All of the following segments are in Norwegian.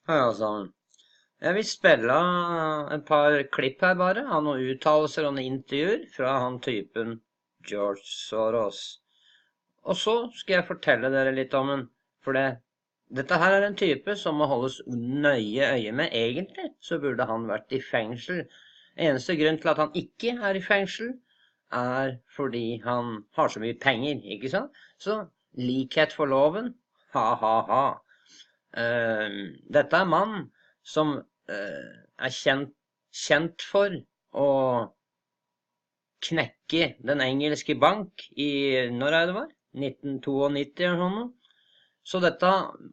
Hei, altså. Jeg vil spille et par klipp her bare, av noen uttalelser og noen intervjuer fra han typen George Soros. Og så skal jeg fortelle dere litt om den, for dette her er en type som må holdes nøye øye med. Egentlig så burde han vært i fengsel. Eneste grunn til at han ikke er i fengsel, er fordi han har så mye penger, ikke sant? Så likhet for loven, ha. Dette er mann som er kjent for å knekke den engelske bank i, når er det var? 1992 eller sånn. Så dette,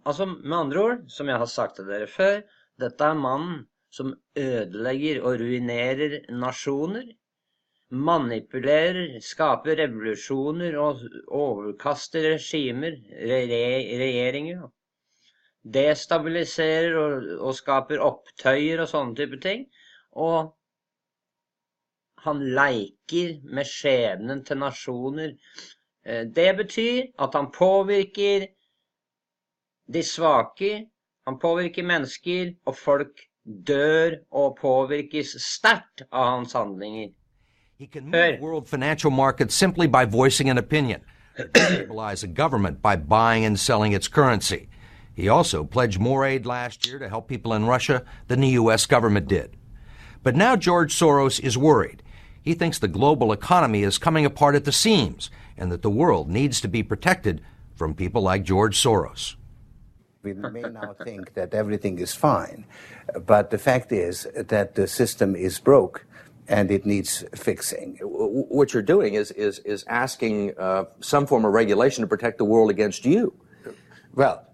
altså med andre ord, som jeg har sagt til dere før, dette er mannen som ødelegger og ruinerer nasjoner, manipulerer, skaper revolusjoner og overkaster regimer, regjeringer, destabiliserer og skaper opptøyer og sånne type ting. Og han leker med skjebnen til nasjoner. Det betyr at han påvirker de svake, han påvirker mennesker, og folk dør og påvirkes sterkt av hans handlinger. He can move world financial markets simply by voicing an opinion, stabilize a government by buying and selling its currency. He also pledged more aid last year to help people in Russia than the U.S. government did. But now George Soros is worried. He thinks the global economy is coming apart at the seams and that the world needs to be protected from people like George Soros. We may now think that everything is fine, but the fact is that the system is broke and it needs fixing. What you're doing is asking some form of regulation to protect the world against you. Well,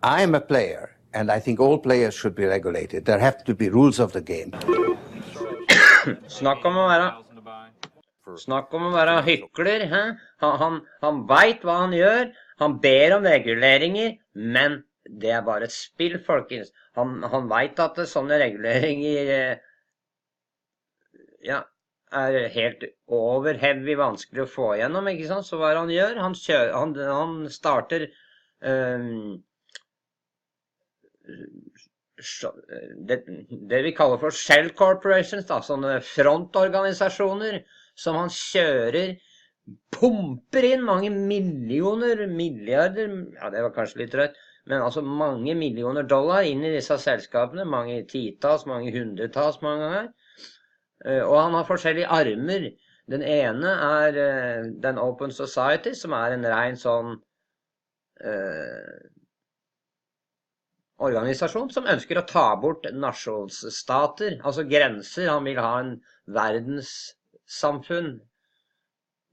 I am a player, and I think all players should be regulated. There have to be rules of the game. Snakk om å være hykler, hæ? Han vet hva han gjør, han ber om reguleringer, men det er bare et spill, folkens. Han vet at sånne reguleringer er helt overheavy vanskelig å få igjennom, ikke sant? Så hva er det han gjør? Han starter det vi kaller for shell corporations, da, sånne frontorganisasjoner som han kjører, pumper inn mange milliarder, ja det var kanskje litt rødt, men altså mange millioner dollar inn i disse selskapene, mange titalls, mange hundretalls mange ganger. Og han har forskjellige armer. Den ene er den Open Society, som er en ren sånn organisasjon som ønsker å ta bort nasjonsstater, altså grenser. Han vil ha en verdenssamfunn.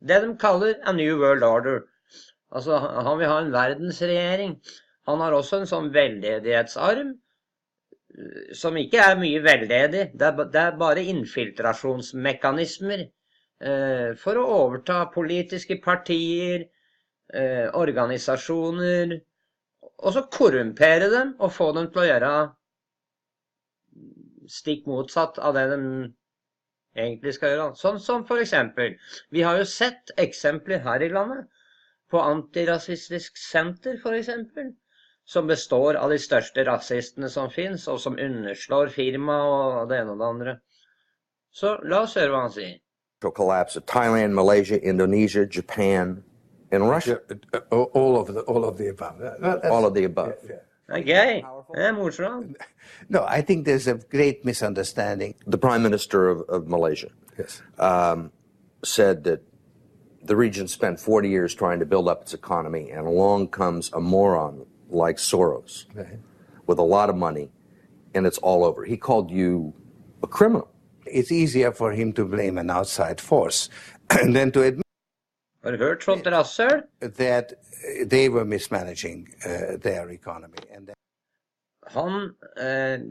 Det de kaller a New World Order. Altså, han vil ha en verdensregjering. Han har også en sånn veldedighetsarm, som ikke er mye veldedig. Det er bare infiltrasjonsmekanismer for å overta politiske partier, organisasjoner, og så korrumpere dem og få dem til å gjøre stikk motsatt av det de egentlig skal gjøre. Sånn som for eksempel, vi har jo sett eksempler her i landet på antirasistisk senter for eksempel, som består av de største rasistene som finnes, og som underslår firma og det ene og det andre. Så la oss høre hva han sier. Collapse of Thailand, Malaysia, Indonesia, Japan, and Russia. All of the above. All of the above. Det er gøy. Det er morsomt. No, I think there's a great misunderstanding. The Prime Minister of Malaysia said that the region spent 40 years trying to build up its economy, and along comes a moron like Soros with a lot of money, and it's all over. He called you a criminal. It's easier for him to blame an outside force than to admit Har du hørt sånt rasshøl? that they were mismanaging their economy. And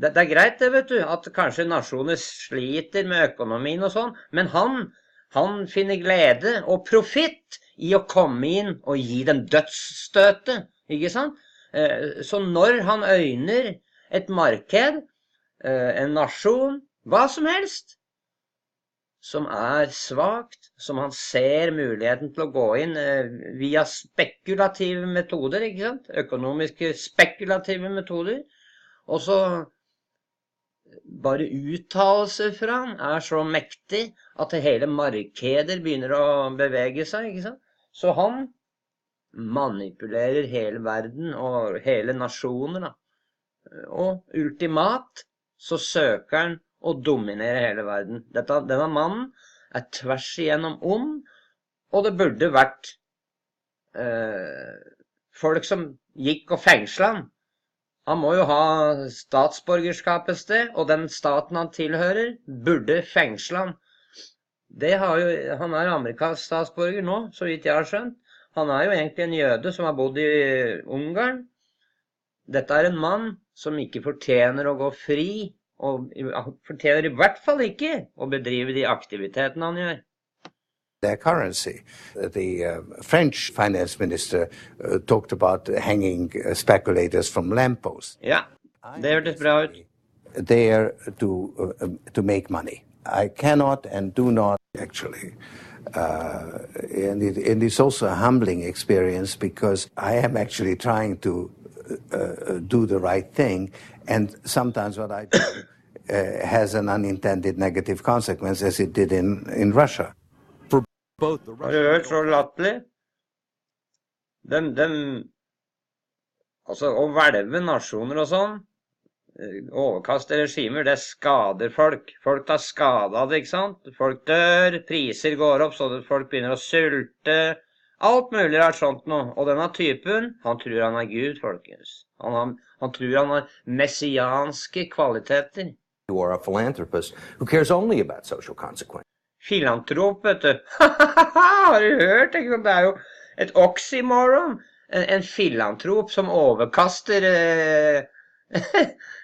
det er greit det, vet du, at kanskje nasjoner sliter med økonomien og sånn, men han finner glede og profitt i å komme inn og gi dem dødsstøtet, ikke sant? Så når han øyner et marked, en nasjon, hva som helst, som er svagt, som han ser muligheten til å gå inn via spekulative metoder, ikke sant? Økonomiske spekulative metoder, Og så bare uttalelser fra han så mektig at hele markeder begynner å bevege seg, ikke sant? Så han manipulerer hele verden og hele nasjoner, da. Og ultimat så søker han å dominere hele verden. Denne mannen tvers igjennom ond, og det burde vært folk som gikk og fengslet han. Han må jo ha statsborgerskap et sted, og den staten han tilhører burde fengsle han. Han amerikansk statsborger nå, så vidt jeg har skjønt. Han jo egentlig en jøde som har bodd i Ungarn. Dette en mann som ikke fortjener å gå fri, og fortjener i hvert fall ikke å bedrive de aktivitetene han gjør. Their currency. The French finance minister talked about hanging speculators from lampposts. Ja, det hørtes bra ut. There to make money. I cannot and do not actually. And it's also a humbling experience because I am actually trying to do the right thing, and sometimes what I do has an unintended negative consequence, as it did in Russia. Har du hørt så latterlig? Altså, å hvelve nasjoner og sånn, overkaste regimer, det skader folk. Folk tar skade av det, ikke sant? Folk dør, priser går opp, så folk begynner å sulte. Alt mulig sånt noe. Og denne typen, han tror han Gud, folkens. Han tror han har messianske kvaliteter. You are a philanthropist who cares only about social consequences. Filantrop, vet du. Har du hørt? Det jo et oxymoron. En filantrop som overkaster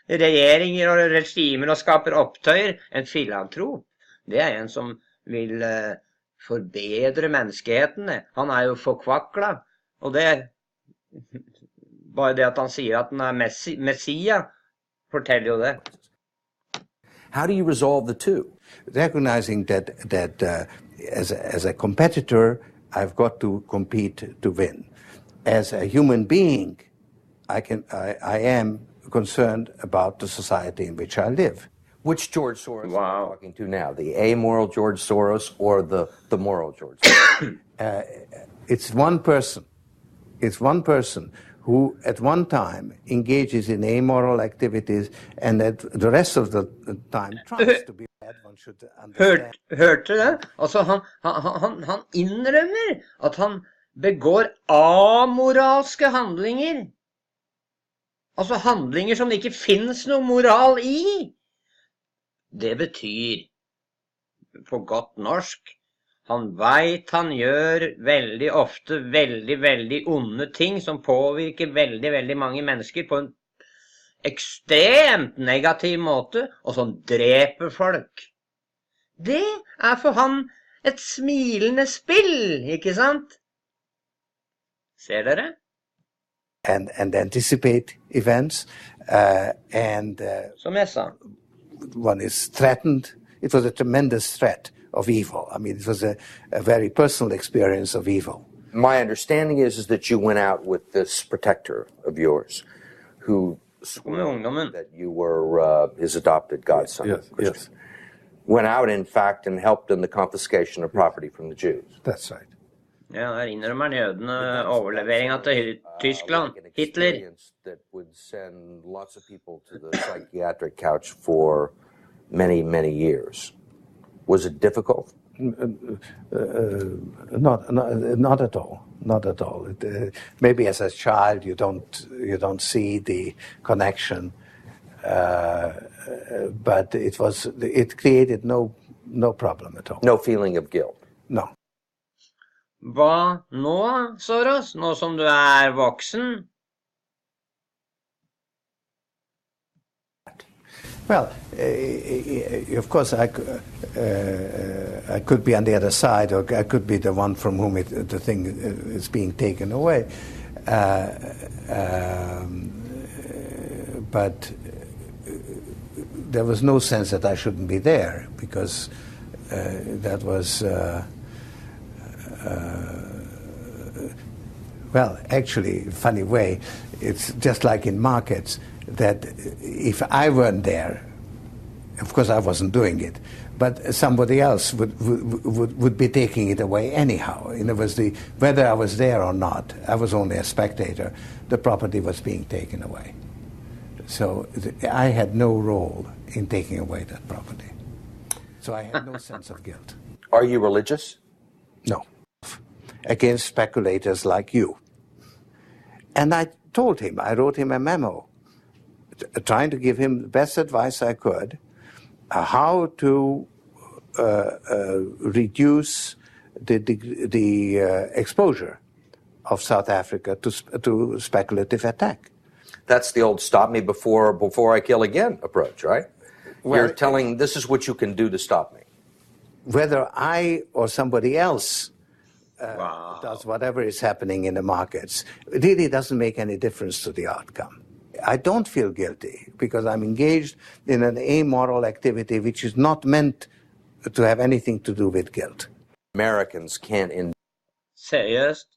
regjeringer og regimer og skaper opptøyer. En filantrop, det en som vil forbedre menneskeheten. Han jo forkvakla. Og bare det at han sier at han Messia, forteller jo det. How do you resolve the two? Recognizing that as a competitor, I've got to compete to win. As a human being, I am concerned about the society in which I live. Which George Soros are you talking to now? The amoral George Soros or the moral George Soros? It's one person. It's one person who at one time engages in amoral activities and at the rest of the time tries to be bad. One should understand. Hørte du det? Altså, han innrømmer at han begår amoralske handlinger. Altså handlinger som det ikke finnes noe moral i. Det betyr, på godt norsk, han vet han gjør veldig ofte veldig onde ting som påvirker veldig mange mennesker på en ekstremt negativ måte, og som dreper folk. Det for han et smilende spill, ikke sant? Ser dere? And anticipate events, som jeg sa. One is threatened. It was a tremendous threat of evil. I mean, it was a very personal experience of evil. My understanding is that you went out with this protector of yours who swore that you were his adopted godson. Yes. Went out, in fact, and helped in the confiscation of property from the Jews. That's right. Ja, der innrømmer jødene overleveringen til Tyskland, Hitler. That would send lots of people to the psychiatric couch for many years. Was it difficult? Not at all. Not at all. Maybe as a child you don't see the connection, but it created no problem at all. No feeling of guilt. No. Hva nå, Soros? Nå som du voksen? Well, of course, I could be on the other side, or I could be the one from whom the thing is being taken away. But there was no sense that I shouldn't be there, because that was... well, actually, funny way, it's just like in markets. that if I weren't there, of course I wasn't doing it, but somebody else would be taking it away anyhow. In other words, whether I was there or not, I was only a spectator, the property was being taken away. So I had no role in taking away that property. So I had no sense of guilt. Are you religious? No. Against speculators like you. And I told him, I wrote him a memo, trying to give him the best advice I could, how to reduce the exposure of South Africa to speculative attack. That's the old stop me before I kill again approach, right? Well, you're telling this is what you can do to stop me. Whether I or somebody else does whatever is happening in the markets, it really doesn't make any difference to the outcome. I don't feel guilty because I'm engaged in an amoral activity which is not meant to have anything to do with guilt. Americans can't Seriøst?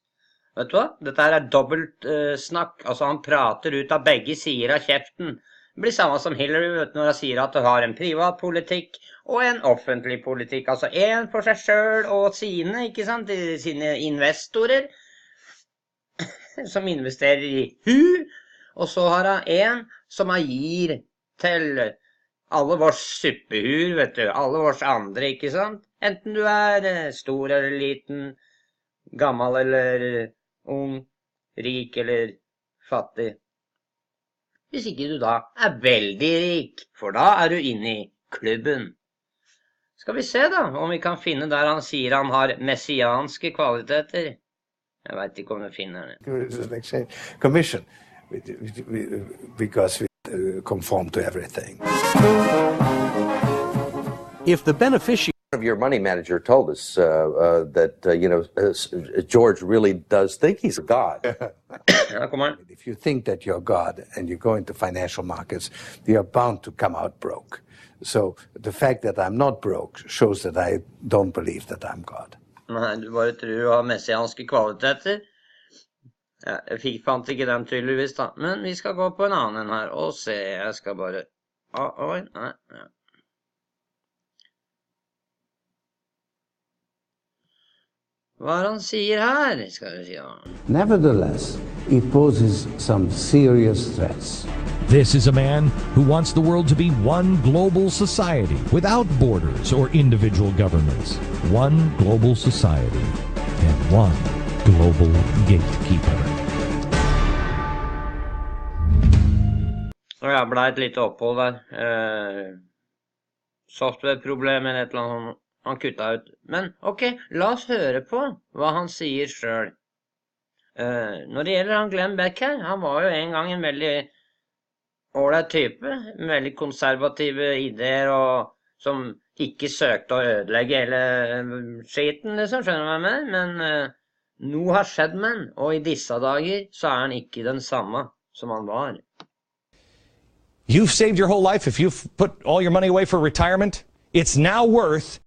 Vet du hva? Dette er dobbelt snakk. Altså, han prater ut av begge sider av kjeften. Det blir samme som Hillary, vet du, når han sier at du har en privat politikk og en offentlig politikk. Altså, en for seg selv og sine, ikke sant? Sine investorer som investerer i og så har han en som han gir til alle vårs suppehur, vet du, alle vårs andre, ikke sant? Enten du er stor eller liten, gammel eller ung, rik eller fattig. Hvis ikke du da er veldig rik, for da er du inne i klubben. Skal vi se da, om vi kan finne der han sier han har messianske kvaliteter. Jeg vet ikke om vi finner det. Commission, because we conform to everything. If the beneficiary of your money manager told us that George really does think he's a god. If you think that you're God and you go into financial markets, you're bound to come out broke. So the fact that I'm not broke shows that I don't believe that I'm God. Nei, du bare tror du har messianske kvaliteter. Ja, jeg fant ikke den tydeligvis da, men vi skal gå på en annen her og se, jeg skal bare... Oi, nei, ja. Hva han sier her, skal vi si da. Nevertheless, it poses some serious threats. This is a man who wants the world to be one global society without borders or individual governments. One global society and one global gatekeeper. Ja, ble et lite opphold der. Softwareproblem eller et eller annet. Han kutta ut. Men ok, la oss høre på hva han sier selv. Når det gjelder han Glenn Beck her, han var jo en gang en veldig ålreit type, med veldig konservative ideer og som ikke søkte å ødelegge hele skiten, liksom, skjønner du hva jeg mener? Men noe har skjedd med han, og i disse dager så er han ikke den samme som han var. You've saved your whole life. If you've put all your money away for retirement, it's now worth